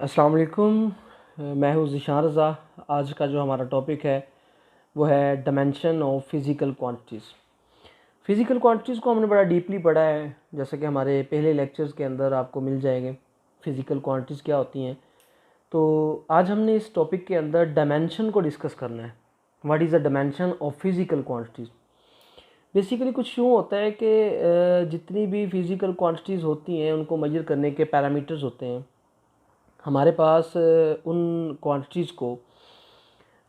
अस्सलाम वालेकुम। मैं हूँ ज़ीशान रज़ा। आज का जो हमारा टॉपिक है वो है dimension of physical quantities. Physical quantities को हमने बड़ा डीपली पढ़ा है, जैसे कि हमारे पहले लेक्चर्स के अंदर आपको मिल जाएंगे फ़िज़िकल क्वांटिटीज़ क्या होती हैं। तो आज हमने इस टॉपिक के अंदर डायमेंशन को डिस्कस करना है। What is the dimension of physical quantities. Basically कुछ यूँ होता है कि जितनी भी फ़िज़िकल क्वांटिटीज़ होती हैं उनको मेजर करने के पैरामीटर्स होते हैं। हमारे पास उन क्वांटिटीज़ को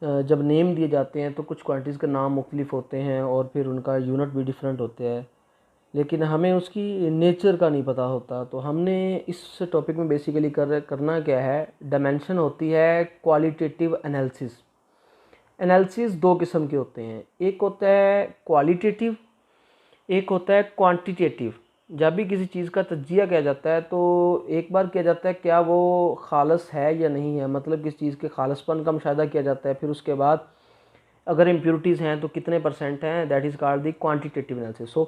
जब नेम दिए जाते हैं तो कुछ क्वांटिटीज़ के नाम मुख्तलिफ होते हैं और फिर उनका यूनिट भी डिफरेंट होते हैं, लेकिन हमें उसकी नेचर का नहीं पता होता। तो हमने इस टॉपिक में बेसिकली करना क्या है, डायमेंशन होती है क्वालिटेटिव एनालिसिस। एनालिसिस दो किस्म के होते हैं, एक होता है क्वालिटेटिव, एक होता है क्वांटिटेटिव। जब भी किसी चीज़ का तज्जिया किया जाता है तो एक बार किया जाता है क्या वो खालस है या नहीं है, मतलब किसी चीज़ के खालसपन का मुशाहिदा किया जाता है। फिर उसके बाद अगर इम्प्योरिटीज़ हैं तो कितने परसेंट हैं, that is called the quantitative analysis. So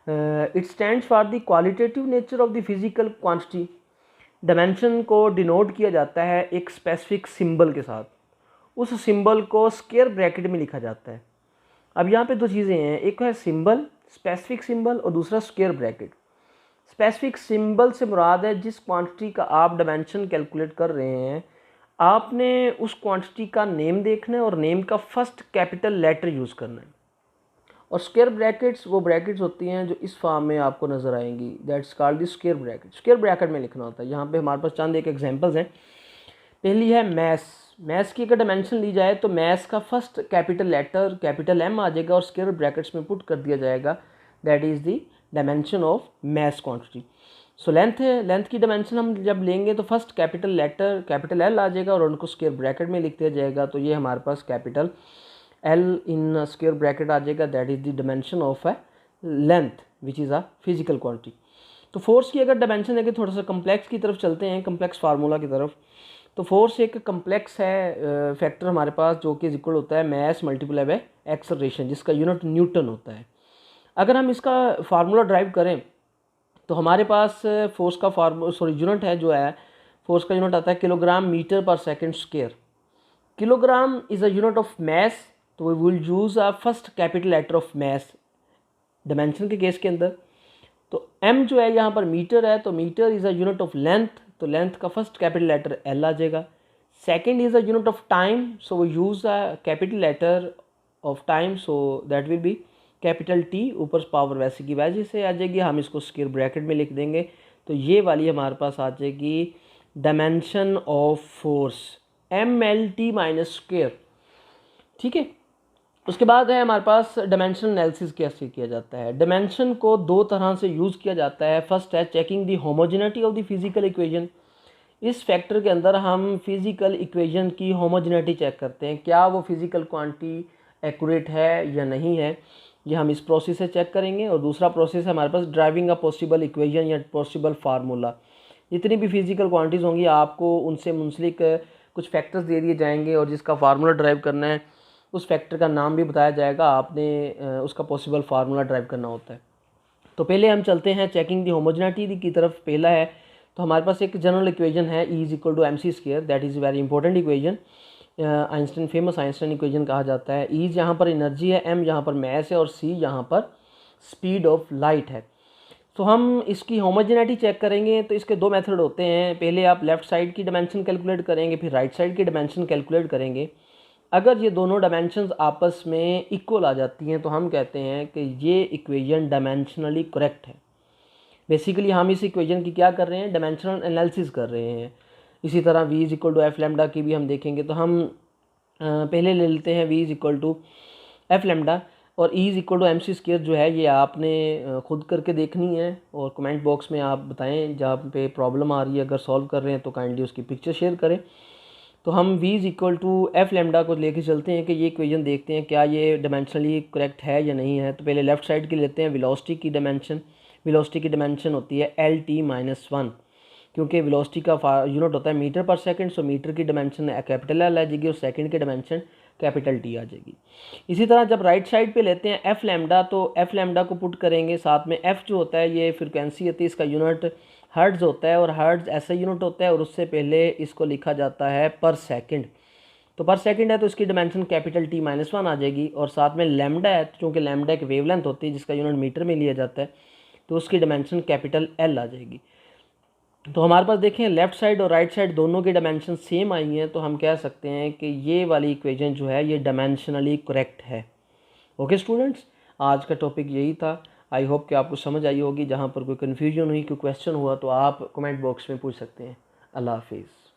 it stands for the qualitative nature of the physical quantity. Dimension को डिनोट किया जाता है एक स्पेसिफिक सिंबल के साथ। उस सिंबल को स्क्वायर ब्रैकेट में लिखा जाता है। अब यहाँ पे दो चीज़ें हैं, एक है सिंबल, स्पेसिफिक सिंबल, और दूसरा स्क्वायर ब्रैकेट। स्पेसिफिक सिंबल से मुराद है जिस क्वांटिटी का आप डायमेंशन कैलकुलेट कर रहे हैं, आपने उस क्वांटिटी का नेम देखना है और नेम का फर्स्ट कैपिटल लेटर यूज़ करना है। और स्क्वायर ब्रैकेट्स वो ब्रैकेट्स होती हैं जो इस फॉर्म में आपको नज़र आएंगी, that's called the square bracket. Square bracket में लिखना होता है। यहाँ पे हमारे पास चंद एक एग्जांपल्स हैं। पहली है मैस। मैस की अगर डायमेंशन ली जाए तो मैस का first capital letter capital M आ जाएगा और स्क्वायर ब्रैकेट्स में पुट कर दिया जाएगा, that is the dimension of mass quantity. So length है, लेंथ की डायमेंशन हम जब लेंगे तो first capital letter capital L आ जाएगा और उनको स्क्वायर ब्रैकेट में लिख दिया जाएगा। तो ये हमारे पास capital L in square bracket आ जाएगा, that is the dimension of a length which is a physical quantity. तो फोर्स की अगर डायमेंशन है कि थोड़ा सा कम्प्लेक्स की तरफ चलते हैं, कम्प्लेक्स फार्मूला की तरफ। तो फोर्स एक कम्प्लेक्स है फैक्टर हमारे पास जो कि इक्वल होता है मैस मल्टीप्लाई बाय एक्सेलरेशन, जिसका यूनिट न्यूटन होता है। अगर हम इसका फार्मूला ड्राइव करें तो हमारे पास फोर्स का यूनिट है जो है, फोर्स का यूनिट आता है kilogram metre per second square. Kilogram is a unit of mass, तो we will use a first capital letter of mass dimension के केस के अंदर। तो m जो है यहाँ पर मीटर है, तो metre is a unit of length, तो लेंथ का फर्स्ट कैपिटल लेटर l आ जाएगा। Second is a unit of time, so we use a capital letter of time, so that will be capital T। ऊपर power वैसे की वजह से आ जाएगी, हम इसको स्क्वायर ब्रैकेट में लिख देंगे। तो ये वाली हमारे पास आ जाएगी dimension of force mlt minus square. ठीक है। उसके बाद है हमारे पास डायमेंशन एनालिसिस कैसे किया जाता है। डायमेंशन को दो तरह से यूज़ किया जाता है। फर्स्ट है checking the homogeneity of the physical equation. इस फैक्टर के अंदर हम फिजिकल इक्वेशन की होमोजेनिटी चेक करते हैं, क्या वो फिजिकल क्वांटिटी एक्यूरेट है या नहीं है, ये हम इस प्रोसेस से चेक करेंगे। और दूसरा प्रोसेस है हमारे पास ड्राइविंग अ पॉसिबल इक्वेशन या पॉसिबल फार्मूला। जितनी भी फिजिकल क्वांटिटीज़ होंगी आपको उनसे मुंसलिक कुछ फैक्टर्स दे दिए जाएंगे और जिसका फार्मूला ड्राइव करना है उस फैक्टर का नाम भी बताया जाएगा, आपने उसका पॉसिबल फार्मूला ड्राइव करना होता है। तो पहले हम चलते हैं चेकिंग दी होमोजेनिटी की तरफ। पहला है तो हमारे पास एक जनरल इक्वेशन है E is equal to M C square, that is very important equation. Einstein famous Einstein equation कहा जाता है। E यहाँ पर एनर्जी है, M यहाँ पर मैस है और C यहाँ पर स्पीड ऑफ लाइट है। तो हम इसकी होमोजेनिटी चेक करेंगे तो इसके दो मेथड होते हैं। पहले आप लेफ़्ट साइड की डायमेंशन कैलकुलेट करेंगे, फिर राइट साइड की डायमेंशन कैलकुलेट करेंगे। अगर ये दोनों डायमेंशंस आपस में इक्वल आ जाती हैं तो हम कहते हैं कि ये इक्वेशन डायमेंशनली करेक्ट है। बेसिकली हम इस इक्वेशन की क्या कर रहे हैं, डायमेंशनल एनालिसिस कर रहे हैं। इसी तरह v is equal to F lambda की भी हम देखेंगे। तो हम पहले ले लेते हैं v is equal to F lambda और e is equal to M C square जो है ये आपने खुद करके देखनी है और कमेंट बॉक्स में आप बताएं जहाँ पे प्रॉब्लम आ रही है। अगर सॉल्व कर रहे हैं तो काइंडली उसकी पिक्चर शेयर करें। तो हम v is equal to F lambda को लेके चलते हैं कि ये इक्वेशन देखते हैं क्या ये डायमेंशनली करेक्ट है या नहीं है। तो पहले लेफ़्ट साइड की लेते हैं वेलोसिटी की डायमेंशन। वेलोसिटी की डायमेंशन होती है एल टी माइनस वन, क्योंकि वेलोसिटी का यूनिट होता है मीटर पर सेकंड, सो मीटर की डायमेंशन कैपिटल एल आ जाएगी और सेकंड की डायमेंशन कैपिटल टी आ जाएगी। इसी तरह जब राइट साइड पे लेते हैं एफ लेमडा, तो एफ लेमडा को पुट करेंगे साथ में एफ जो होता है ये फ्रिक्वेंसी होती है, इसका यूनिट हर्ट्ज़ होता है और हर्ट्ज़ ऐसा यूनिट होता है और उससे पहले इसको लिखा जाता है पर सेकंड। तो पर सेकंड है तो इसकी डिमेंशन कैपिटल T -1 आ जाएगी, और साथ में लैम्डा है, चूँकि लैम्डा एक वेवलेंथ होती है जिसका यूनिट मीटर में लिया जाता है, तो उसकी डिमेंशन कैपिटल L आ जाएगी। तो हमारे पास देखें लेफ़्ट साइड और राइट साइड दोनों की डायमेंशन सेम आई हैं, तो हम कह सकते हैं कि ये वाली इक्वेशन जो है ये डायमेंशनली करेक्ट है। ओके स्टूडेंट्स, आज का टॉपिक यही था। आई होप कि आपको समझ आई होगी। जहाँ पर कोई कन्फ्यूजन हुई, कोई क्वेश्चन हुआ तो आप कमेंट बॉक्स में पूछ सकते हैं। अल्लाह हाफिज़।